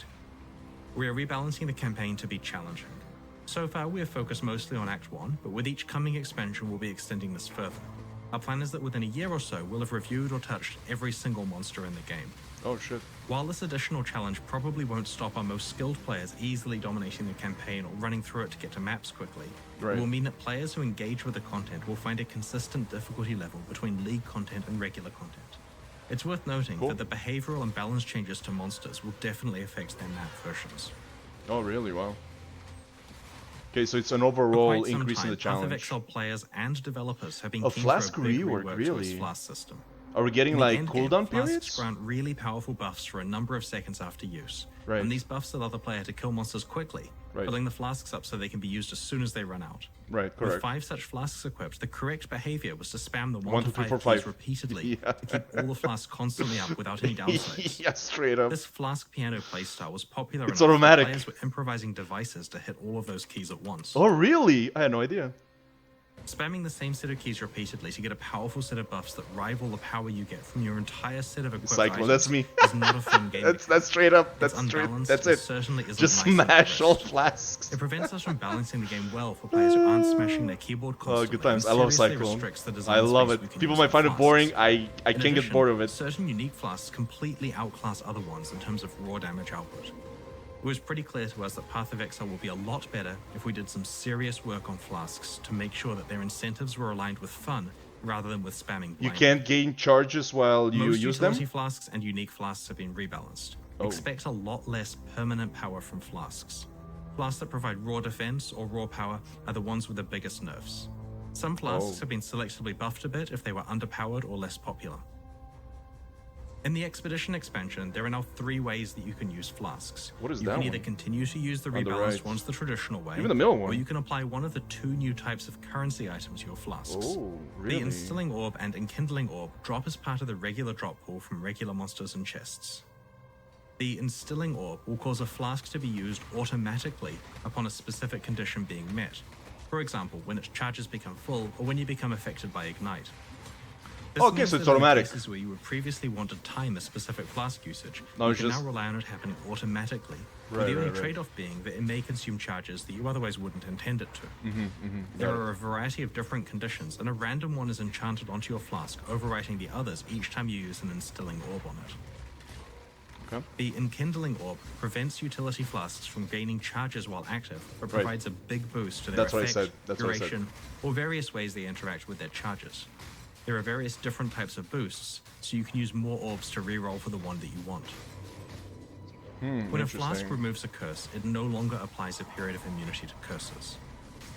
S2: We are rebalancing the campaign to be challenging. So far, we have focused mostly on Act 1, but with each coming expansion, we'll be extending this further. Our plan is that within a year or so, we'll have reviewed or touched every single monster in the game.
S1: Oh shit.
S2: While this additional challenge probably won't stop our most skilled players easily dominating the campaign or running through it to get to maps quickly,
S1: Right.
S2: it will mean that players who engage with the content will find a consistent difficulty level between League content and regular content. It's worth noting
S1: Cool.
S2: that the behavioral and balance changes to monsters will definitely affect their map versions.
S1: Oh really? Wow. Okay, so it's an
S2: For
S1: overall
S2: quite some
S1: increase in
S2: time,
S1: the
S2: Path of
S1: challenge.
S2: Exile players and developers have been
S1: A
S2: keen
S1: Flask
S2: for a big
S1: rework,
S2: rework to its
S1: really?
S2: Flask system.
S1: Are we getting
S2: In the
S1: like
S2: endgame,
S1: cooldown
S2: Flasks
S1: periods?
S2: grant really powerful buffs for a number of seconds after use.
S1: Right.
S2: And these buffs allow the player to kill monsters quickly,
S1: Right.
S2: filling the flasks up so they can be used as soon as they run out.
S1: Right,
S2: With
S1: correct.
S2: 5 such flasks equipped, the correct behavior was to spam the
S1: 1,
S2: 1 to
S1: 2, 3,
S2: 5
S1: 4,
S2: keys
S1: 5.
S2: repeatedly
S1: Yeah.
S2: to keep all the flasks constantly up without any downsides.
S1: Yeah, straight up.
S2: This flask piano playstyle was popular
S1: It's
S2: enough that
S1: automatic.
S2: players were improvising devices to hit all of those keys at once.
S1: Oh really? I had no idea.
S2: Spamming the same set of keys repeatedly to get a powerful set of buffs that rival the power you get from your entire set of equipped
S1: Cyclone,
S2: items
S1: that's me.
S2: is not a fun game
S1: That's
S2: mechanic.
S1: straight up.
S2: It's
S1: That's straight.
S2: unbalanced
S1: That's
S2: and
S1: it.
S2: certainly isn't
S1: Just
S2: nice on the
S1: smash all
S2: wrist.
S1: flasks.
S2: It prevents us from balancing the game well for players who aren't smashing their keyboard
S1: Oh,
S2: constantly.
S1: good times. I
S2: and
S1: love
S2: seriously
S1: Cyclone.
S2: restricts the design
S1: I love
S2: space
S1: it.
S2: we can
S1: People
S2: use
S1: might
S2: on
S1: find it
S2: flasks.
S1: boring. I
S2: In
S1: can't get
S2: addition,
S1: bored of it.
S2: Certain unique flasks completely outclass other ones in terms of raw damage output. It was pretty clear to us that Path of Exile will be a lot better if we did some serious work on flasks to make sure that their incentives were aligned with fun rather than with spamming
S1: You
S2: blindly.
S1: can't gain charges while you
S2: Most
S1: use them?
S2: utility flasks and unique flasks have been rebalanced.
S1: Oh.
S2: Expect a lot less permanent power from flasks. Flasks that provide raw defense or raw power are the ones with the biggest nerfs. Some flasks
S1: Oh.
S2: have been selectively buffed a bit if they were underpowered or less popular. In the Expedition expansion, there are now 3 ways that you can use flasks.
S1: What is
S2: you
S1: that
S2: can either
S1: one?
S2: continue to use the
S1: On the
S2: rebalanced
S1: right.
S2: ones the traditional way,
S1: Even the middle
S2: or
S1: one.
S2: you can apply one of the 2 new types of currency items to your flasks.
S1: Oh, really?
S2: The Instilling Orb and Enkindling Orb drop as part of the regular drop pool from regular monsters and chests. The Instilling Orb will cause a flask to be used automatically upon a specific condition being met. For example, when its charges become full or when you become affected by Ignite. This
S1: Okay,
S2: means
S1: so it's
S2: that in
S1: automatic.
S2: cases where you would previously want to time a specific flask usage,
S1: No,
S2: you
S1: it's
S2: can
S1: just-
S2: now rely on it happening automatically, with
S1: Right,
S2: the only
S1: right.
S2: trade-off being that it may consume charges that you otherwise wouldn't intend it to.
S1: Mm-hmm,
S2: There are a variety of different conditions, and a random one is enchanted onto your flask, overwriting the others each time you use an Instilling Orb on it.
S1: Okay.
S2: The Enkindling Orb prevents utility flasks from gaining charges while active, but
S1: Right.
S2: provides a big boost to their
S1: That's what I
S2: effect,
S1: said. That's what I said.
S2: duration, or various ways they interact with their charges. There are various different types of boosts, so you can use more orbs to reroll for the one that you want. When a flask
S1: interesting.
S2: removes a curse, it no longer applies a period of immunity to curses.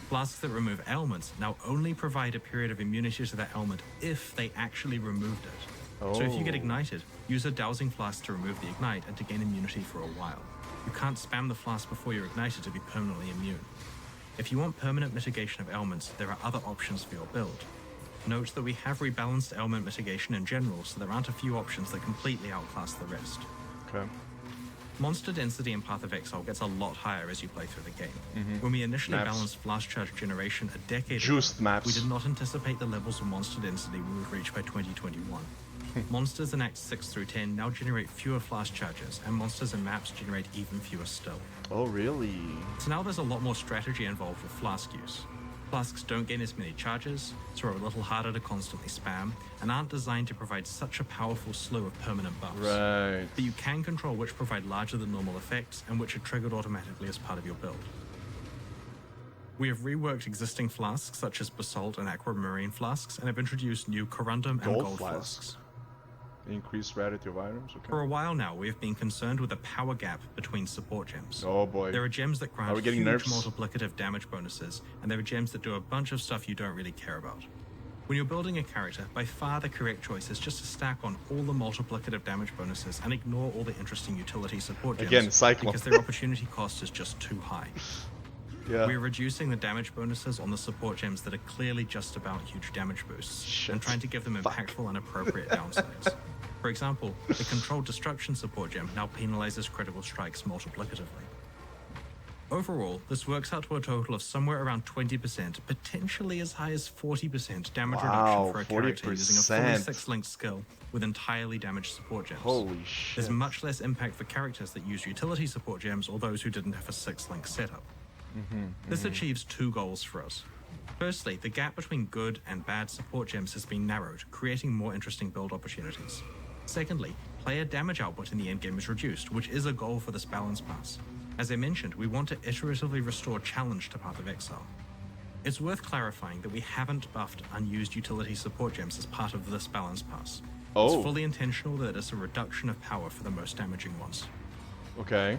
S2: Flasks that remove ailments now only provide a period of immunity to that ailment if they actually removed it. So if you get
S1: Oh.
S2: ignited, use a dowsing flask to remove the ignite and to gain immunity for a while. You can't spam the flask before you're ignited to be permanently immune. If you want permanent mitigation of ailments, there are other options for your build. Note that we have rebalanced ailment mitigation in general, so there aren't a few options that completely outclass the rest.
S1: Okay.
S2: Monster density in Path of Exile gets a lot higher as you play through the game. When we initially balanced flash charge generation a decade ago, we did not anticipate the levels of monster density we would reach by 2021. Monsters in Acts 6 through 10 now generate fewer flash charges, and monsters in maps generate even fewer still.
S1: Oh, really?
S2: So now there's a lot more strategy involved with flask use. Flasks don't gain as many charges, so are a little harder to constantly spam, and aren't designed to provide such a powerful slew of permanent buffs.
S1: Right.
S2: But you can control which provide larger than normal effects, and which are triggered automatically as part of your build. We have reworked existing flasks such as Basalt and Aquamarine flasks, and have introduced new Corundum and Gold flasks.
S1: Increased rarity of items, okay.
S2: For a while now, we have been concerned with a power gap between support gems.
S1: Oh boy.
S2: There are gems that grant huge
S1: nerfs?
S2: multiplicative damage bonuses, and there are gems that do a bunch of stuff you don't really care about. When you're building a character, by far the correct choice is just to stack on all the multiplicative damage bonuses and ignore all the interesting utility support gems.
S1: Again, cycle.
S2: Because their opportunity cost is just too high.
S1: Yeah.
S2: We're reducing the damage bonuses on the support gems that are clearly just about huge damage boosts, and trying to give them impactful and appropriate downsides. For example, the Controlled Destruction support gem now penalizes critical strikes multiplicatively. Overall, this works out to a total of somewhere around 20%, potentially as high as 40% damage reduction for a character using a fully 6-link skill with entirely damaged support gems.
S1: Holy shit.
S2: There's much less impact for characters that use utility support gems or those who didn't have a 6-link setup. This achieves two goals for us. Firstly, the gap between good and bad support gems has been narrowed, creating more interesting build opportunities. Secondly, player damage output in the endgame is reduced, which is a goal for this balance pass. As I mentioned, we want to iteratively restore challenge to Path of Exile. It's worth clarifying that we haven't buffed unused utility support gems as part of this balance pass.
S1: Oh.
S2: It's fully intentional that it's a reduction of power for the most damaging ones.
S1: Okay.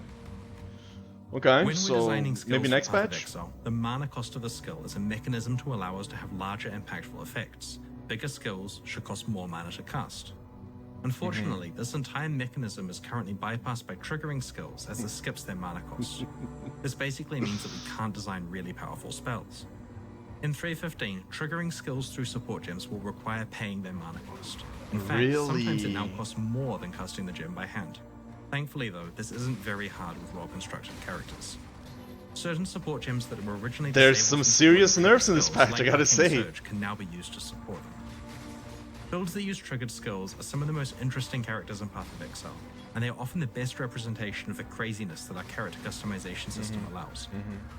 S1: Okay,
S2: When
S1: so
S2: we're designing skills
S1: maybe
S2: for
S1: next
S2: Path of
S1: patch?
S2: Exile, the mana cost of the skill is a mechanism to allow us to have larger impactful effects. Bigger skills should cost more mana to cast. Unfortunately, this entire mechanism is currently bypassed by triggering skills as this skips their mana costs. This basically means that we can't design really powerful spells. In 3.15, triggering skills through support gems will require paying their mana cost. In fact, sometimes it now costs more than casting the gem by hand. Thankfully though, this isn't very hard with well-constructed characters. Certain support gems that were originally
S1: There's
S2: disabled
S1: some
S2: from
S1: serious
S2: supporting
S1: nerfs in this
S2: skills,
S1: patch,
S2: like
S1: I gotta
S2: Arcane
S1: say.
S2: Surge, can now be used to support them. Builds that use triggered skills are some of the most interesting characters in Path of Exile, and they are often the best representation of the craziness that our character customization system allows.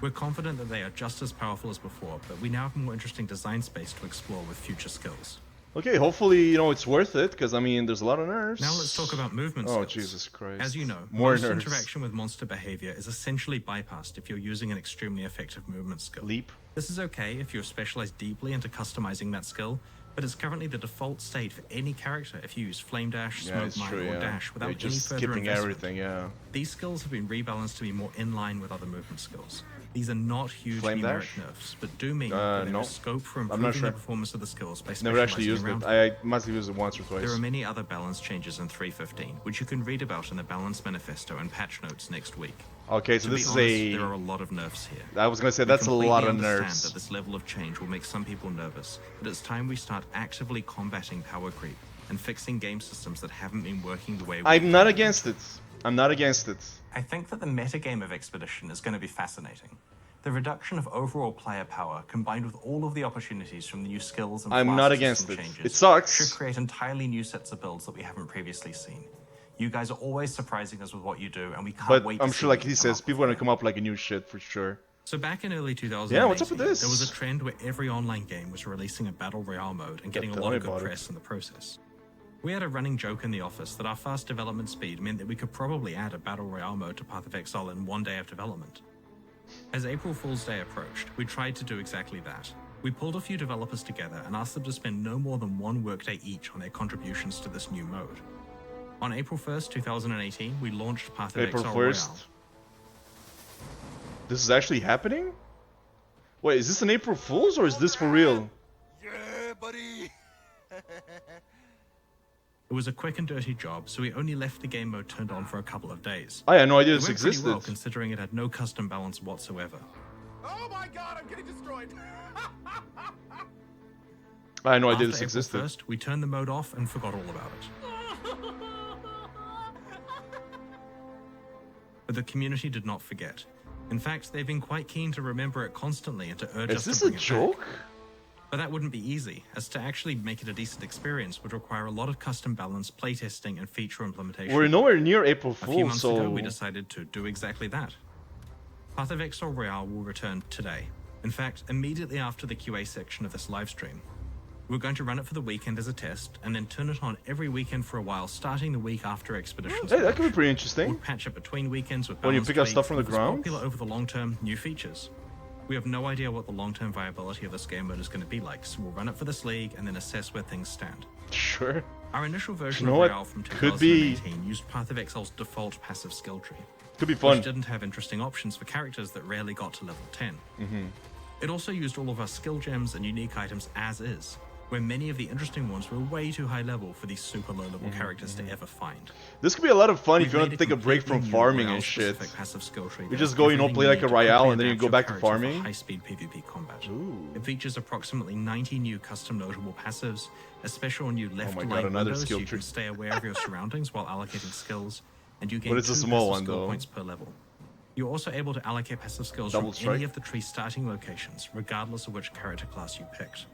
S2: We're confident that they are just as powerful as before, but we now have more interesting design space to explore with future skills.
S1: Okay, hopefully, you know, it's worth it, because, I mean, there's a lot of nerfs.
S2: Now let's talk about movement skills.
S1: Oh, Jesus Christ.
S2: As you know,
S1: More
S2: most
S1: nerfs.
S2: interaction with monster behavior is essentially bypassed if you're using an extremely effective movement skill.
S1: Leap.
S2: This is okay if you're specialized deeply into customizing that skill, but it's currently the default state for any character if you use Flame Dash,
S1: Yeah,
S2: Smoke
S1: it's
S2: Mine,
S1: true,
S2: or
S1: yeah.
S2: Dash without
S1: You're just
S2: any further
S1: skipping
S2: investment.
S1: everything, yeah.
S2: These skills have been rebalanced to be more in line with other movement skills. These are not huge
S1: Flame
S2: numeric
S1: Dash?
S2: nerfs, but do mean that there
S1: no.
S2: is scope for
S1: I'm not
S2: improving
S1: sure.
S2: the performance of the skills by
S1: Never actually
S2: specializing
S1: used
S2: around
S1: it.
S2: them.
S1: I must have used it once or twice.
S2: There are many other balance changes in 3.15, which you can read about in the Balance Manifesto and patch notes next week.
S1: Okay, so
S2: To
S1: this
S2: be
S1: is
S2: honest,
S1: a...
S2: there are a lot of nerfs here.
S1: I was gonna say,
S2: We
S1: that's a lot of
S2: completely understand
S1: nerfs.
S2: that this level of change will make some people nervous, but it's time we start actively combating power creep and fixing game systems that haven't been working the way we
S1: I'm not against it. I'm not against it.
S2: I think that the metagame of Expedition is going to be fascinating. The reduction of overall player power, combined with all of the opportunities from the new skills and
S1: I'm
S2: class
S1: not
S2: system
S1: against it.
S2: changes,
S1: It sucks.
S2: should create entirely new sets of builds that we haven't previously seen. You guys are always surprising us with what you do, and we can't
S1: But
S2: wait
S1: I'm
S2: to see
S1: sure,
S2: what
S1: like
S2: you
S1: he
S2: come
S1: says,
S2: up
S1: people are
S2: with.
S1: gonna come up like a new shit for sure.
S2: So back in early 2018,
S1: Yeah, what's up with this?
S2: there was a trend where every online game was releasing a Battle Royale mode and getting a
S1: tell
S2: lot
S1: me
S2: of good
S1: about it.
S2: press in the process. We had a running joke in the office that our fast development speed meant that we could probably add a Battle Royale mode to Path of Exile in one day of development. As April Fool's Day approached, we tried to do exactly that. We pulled a few developers together and asked them to spend no more than one workday each on their contributions to this new mode. On April 1st, 2018, we launched Path of
S1: April
S2: Exile
S1: 1st.
S2: Royale.
S1: This is actually happening? Wait, is this an April Fool's or is this for real?
S3: Yeah, buddy.
S2: It was a quick and dirty job, so we only left the game mode turned on for a couple of days.
S1: I had no idea
S2: It
S1: this
S2: went pretty
S1: existed.
S2: well considering it had no custom balance whatsoever.
S4: Oh my god, I'm getting destroyed!
S1: I had no idea
S2: After
S1: this
S2: April
S1: existed.
S2: 1st, we turned the mode off and forgot all about it. But the community did not forget. In fact, they've been quite keen to remember it constantly and to urge us
S1: Is this
S2: to
S1: a
S2: bring it
S1: joke?
S2: back. But that wouldn't be easy, as to actually make it a decent experience would require a lot of custom balance, playtesting, and feature implementation.
S1: We're nowhere near April
S2: A few
S1: Fool,
S2: months
S1: so
S2: ago, we decided to do exactly that. Path of Exile Royale will return today. In fact, immediately after the QA section of this livestream. We're going to run it for the weekend as a test, and then turn it on every weekend for a while, starting the week after Expeditions.
S1: hey, that could be
S2: launch.
S1: pretty
S2: We'll
S1: interesting.
S2: patch it between weekends with
S1: When you
S2: balance
S1: pick up stuff
S2: tweaks,
S1: from the
S2: with its
S1: ground?
S2: popular over the long term, new features. We have no idea what the long-term viability of this game mode is going to be like, so we'll run it for this league and then assess where things stand.
S1: Sure.
S2: Our initial version
S1: You know
S2: of
S1: what?
S2: Royale from
S1: Could be-
S2: 2018 used Path of Exile's default passive skill tree,
S1: Could be fun.
S2: which didn't have interesting options for characters that rarely got to level 10.
S1: Mm-hmm.
S2: It also used all of our skill gems and unique items as is, where many of the interesting ones were way too high level for these super low level characters to ever find.
S1: This could be a lot of fun if
S2: We've
S1: you want
S2: made
S1: to take a break from
S2: completely new
S1: farming and
S2: Royale-specific
S1: shit.
S2: passive skill tree
S1: You
S2: that
S1: just
S2: has
S1: go, you know,
S2: everything
S1: play like
S2: need
S1: a
S2: to
S1: Royale
S2: quickly
S1: and then you
S2: adapt
S1: go
S2: your
S1: back to
S2: character for
S1: farming.
S2: high-speed PvP combat.
S1: Ooh.
S2: It features approximately 90 new custom notable passives, a special new left
S1: God,
S2: line
S1: another
S2: window so
S1: skill
S2: you
S1: tree.
S2: can stay aware of your surroundings while allocating skills, and you gain
S1: But it's a
S2: 2
S1: small
S2: passive
S1: one,
S2: skill
S1: though.
S2: points per level. You're also able to allocate passive skills
S1: Double
S2: from
S1: strike?
S2: any of the tree starting locations, regardless of which character class you picked.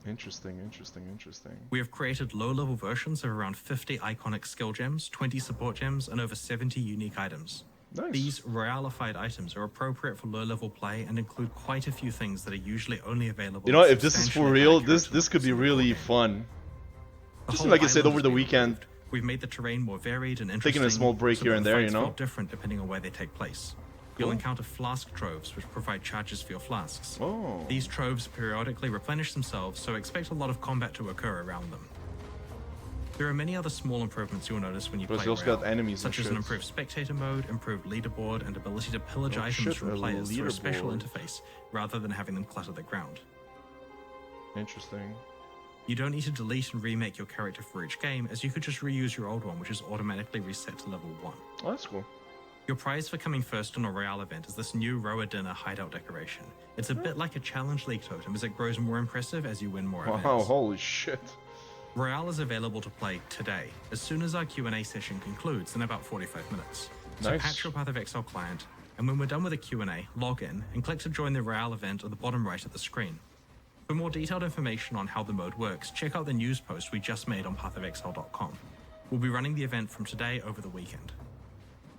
S1: Interesting, interesting, interesting.
S2: We have created low-level versions of around 50 iconic skill gems, 20 support gems, and over 70 unique items.
S1: Nice.
S2: These Royalified items are appropriate for low-level play and include quite a few things that are usually only available.
S1: You know,
S2: in
S1: if this is for
S2: substantially
S1: real,
S2: higher
S1: this
S2: character
S1: could be
S2: levels in the
S1: really
S2: core game.
S1: fun.
S2: The
S1: Just
S2: whole
S1: like I said
S2: island
S1: over
S2: has
S1: the
S2: been
S1: weekend.
S2: improved. We've made the terrain more varied and interesting.
S1: Taking a small break
S2: so
S1: here
S2: that
S1: and
S2: the
S1: there, you
S2: fights
S1: know?
S2: feel different depending on where they take place. You'll encounter flask troves, which provide charges for your flasks.
S1: Oh.
S2: These troves periodically replenish themselves, so expect a lot of combat to occur around them. There are many other small improvements you'll notice when you
S1: Plus
S2: play
S1: you also got
S2: Royale,
S1: enemies and
S2: such as an
S1: shit.
S2: improved spectator mode, improved leaderboard, and ability to pillage
S1: Oh,
S2: items
S1: shit,
S2: from
S1: a
S2: players through a special
S1: leaderboard.
S2: interface, rather than having them clutter the ground.
S1: Interesting.
S2: You don't need to delete and remake your character for each game, as you could just reuse your old one, which is automatically reset to level 1.
S1: Oh, that's cool.
S2: Your prize for coming first on a Royale event is this new Roa Dinner hideout decoration. It's a bit like a Challenge League totem, as it grows more impressive as you win more
S1: Wow,
S2: events.
S1: holy shit.
S2: Royale is available to play today, as soon as our Q&A session concludes in about 45 minutes. So
S1: Nice.
S2: patch your Path of Exile client, and when we're done with the Q&A, log in and click to join the Royale event at the bottom right of the screen. For more detailed information on how the mode works, check out the news post we just made on pathofexile.com. We'll be running the event from today over the weekend.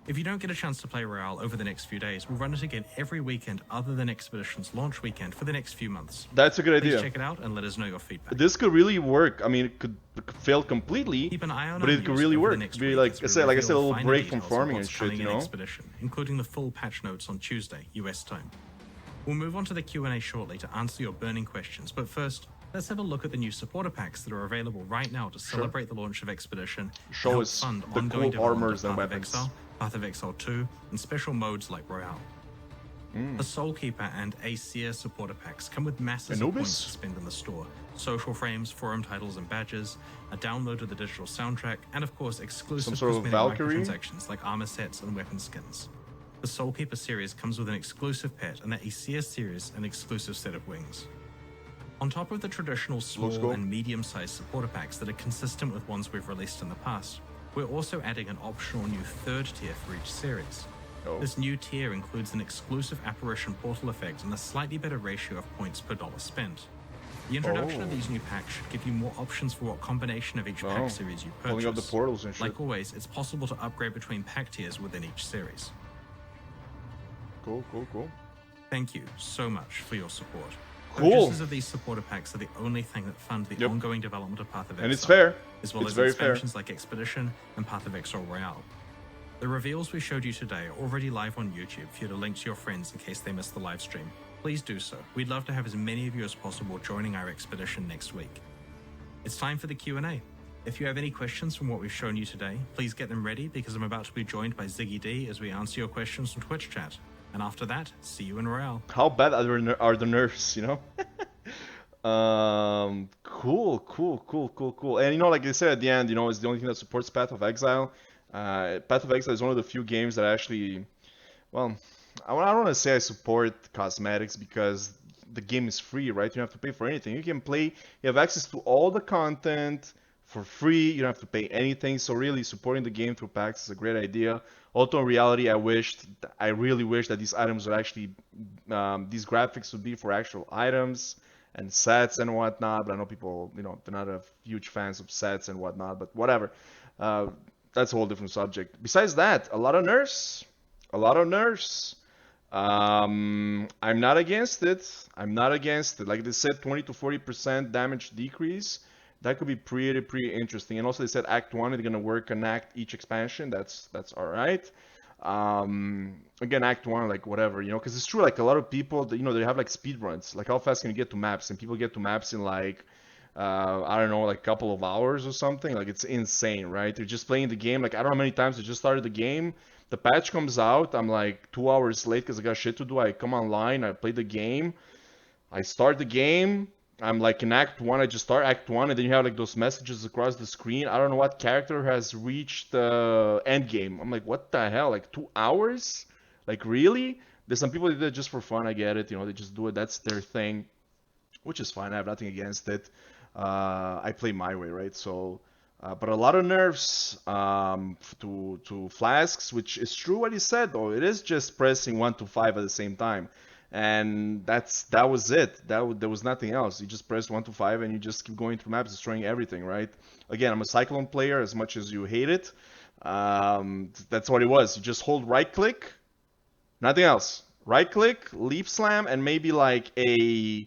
S2: If you don't get a chance to play Royale over the next few days, we'll run it again every weekend other than Expedition's launch weekend for the next few months.
S1: That's a good
S2: Please
S1: idea.
S2: check it out and let us know your feedback.
S1: This could really work. I mean, it could fail completely,
S2: Keep an eye on
S1: but
S2: our
S1: it could
S2: news
S1: really
S2: over the
S1: work.
S2: next
S1: Be
S2: week
S1: like
S2: as
S1: I
S2: we
S1: said, a
S2: reveal
S1: little
S2: finer
S1: break from
S2: details of
S1: farming and
S2: what's
S1: shit,
S2: coming
S1: you
S2: in
S1: know?
S2: Expedition, including the full patch notes on Tuesday, US time. We'll move on to the Q&A shortly to answer your burning questions, but first, let's have a look at the new supporter packs that are available right now to celebrate the launch of Expedition.
S1: Show
S2: and help
S1: us
S2: fund
S1: the
S2: ongoing
S1: cool armors
S2: development
S1: and
S2: of Path of
S1: weapons.
S2: Exile, Path of Exile 2, and special modes like Royale. The Soulkeeper and Aesir supporter packs come with masses of
S1: Anubis?
S2: points to spend in the store, social frames, forum titles and badges, a download of the digital soundtrack, and of course exclusive
S1: Some sort of
S2: cosmetic
S1: Valkyrie?
S2: microtransactions like armor sets and weapon skins. The Soulkeeper series comes with an exclusive pet, and the Aesir series an exclusive set of wings. On top of the traditional small
S1: cool.
S2: and medium-sized supporter packs that are consistent with ones we've released in the past, we're also adding an optional new third tier for each series.
S1: Oh.
S2: This new tier includes an exclusive apparition portal effect and a slightly better ratio of points per dollar spent. The introduction of
S1: Oh.
S2: these new packs should give you more options for what combination of each
S1: Oh.
S2: pack series you purchase.
S1: Pulling up the portals and shit.
S2: Like always, it's possible to upgrade between pack tiers within each series.
S1: Cool, cool, cool.
S2: Thank you so much for your support.
S1: Cool.
S2: Purchases of these supporter packs are the only thing that fund the
S1: Yep.
S2: ongoing development of Path of Exile.
S1: And it's fair.
S2: As well
S1: It's
S2: as
S1: very fair.
S2: expansions like Expedition and Path of Exile Royale. The reveals we showed you today are already live on YouTube for you to link to your friends in case they missed the live stream. Please do so. We'd love to have as many of you as possible joining our expedition next week. It's time for the Q&A. If you have any questions from what we've shown you today, please get them ready because I'm about to be joined by Ziggy D as we answer your questions from Twitch chat. And after that, see you in Royale.
S1: How bad are the nerfs, you know? Cool, cool, cool, cool, cool. And you know, like I said at the end, you know, it's the only thing that supports Path of Exile. Path of Exile is one of the few games that actually, well, I don't want to say I support cosmetics because the game is free, right? You don't have to pay for anything. You can play, you have access to all the content for free. You don't have to pay anything. So really, supporting the game through packs is a great idea. Although in reality, I really wish that these items would actually, these graphics would be for actual items and sets and whatnot. But I know people, you know, they're not a huge fans of sets and whatnot. But whatever. Uh, that's a whole different subject. Besides that, a lot of nerfs. A lot of nerfs. I'm not against it. I'm not against it. Like they said, 20 to 40% damage decrease. That could be pretty interesting. And also they said Act 1 they're gonna work on Act each expansion. That's all right. Again, Act 1, like whatever, you know, because it's true. Like a lot of people, you know, they have like speed runs. Like how fast can you get to maps? And people get to maps in like I don't know, like a couple of hours or something. Like it's insane, right? They're just playing the game. Like I don't know how many times I just started the game. The patch comes out. I'm like 2 hours late because I got shit to do. I come online. I play the game. I start the game. I'm like in Act 1. I just start Act 1, and then you have like those messages across the screen. I don't know what character has reached the end game. I'm like, what the hell? Like 2 hours? Like really? There's some people that do it just for fun. I get it. You know, they just do it. That's their thing, which is fine. I have nothing against it. I play my way, right? So, but a lot of nerfs to flasks, which is true what he said though. It is just pressing 1 to 5 at the same time, and that was it. There was nothing else. You just press 1 to 5 and you just keep going through maps, destroying everything, right? Again, I'm a Cyclone player. As much as you hate it, that's what it was. You just hold right click, nothing else. Right click, leap slam, and maybe like a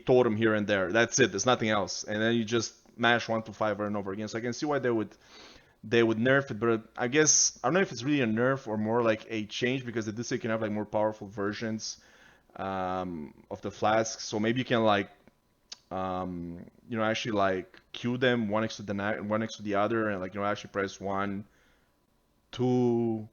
S1: totem here and there. That's it. There's nothing else. And then you just mash 1 to 5 over and over again. So I can see why they would nerf it, but I guess I don't know if it's really a nerf or more like a change because they did say you can have like more powerful versions of the flasks. So maybe you can like you know, actually like queue them one next to one next to the other, and like, you know, actually press 1, 2,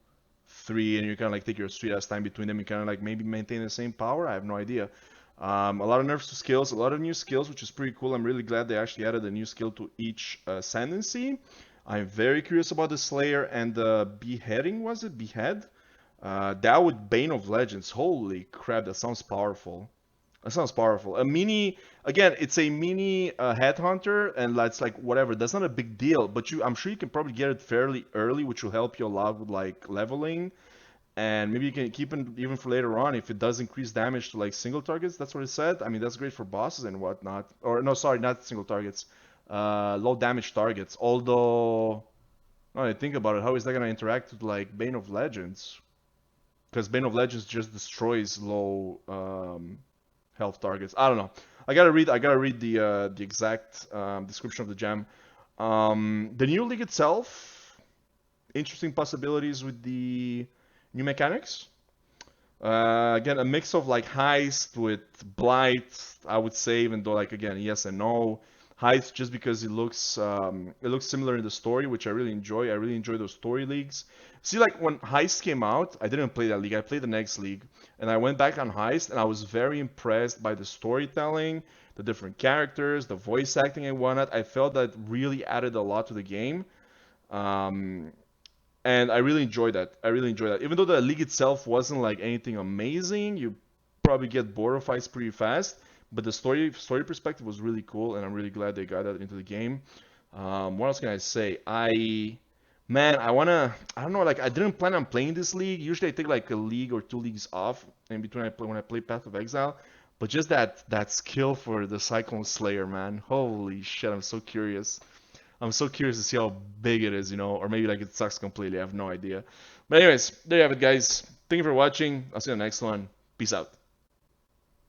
S1: 3, and you kind of like take your sweet ass time between them. You kind of like maybe maintain the same power. I have no idea. A lot of nerfs to skills, a lot of new skills, which is pretty cool. I'm really glad they actually added a new skill to each ascendancy. I'm very curious about the Slayer and the Beheading, was it? Behead? That with Bane of Legends. Holy crap, that sounds powerful. That sounds powerful. A mini, again, it's a mini headhunter, and that's like whatever. That's not a big deal, but I'm sure you can probably get it fairly early, which will help you a lot with like leveling. And maybe you can keep it even for later on if it does increase damage to like single targets. That's what it said. I mean, that's great for bosses and whatnot. Or no, sorry, not single targets. Low damage targets. Although, now that I think about it, how is that gonna interact with like Bane of Legends? Because Bane of Legends just destroys low health targets. I don't know. I gotta read the exact description of the gem. The new league itself, interesting possibilities with the new mechanics. Again, a mix of like heist with blight, I would say, even though like again, yes and no. Heist just because it looks similar in the story, which I really enjoy. I really enjoy those story leagues. See, like when Heist came out, I didn't play that league. I played the next league, and I went back on Heist, and I was very impressed by the storytelling, the different characters, the voice acting, and whatnot. I felt that really added a lot to the game. Um, and I really enjoyed that. I really enjoyed that. Even though the league itself wasn't like anything amazing, you probably get bored of fights pretty fast. But the story perspective was really cool, and I'm really glad they got that into the game. What else can I say? Man, I don't know, like I didn't plan on playing this league. Usually I take like a league or 2 leagues off in between when I play Path of Exile. But just that skill for the Cyclone Slayer, man. Holy shit, I'm so curious. I'm so curious to see how big it is, you know, or maybe like it sucks completely. I have no idea. But anyways, there you have it, guys. Thank you for watching. I'll see you in the next one. Peace out.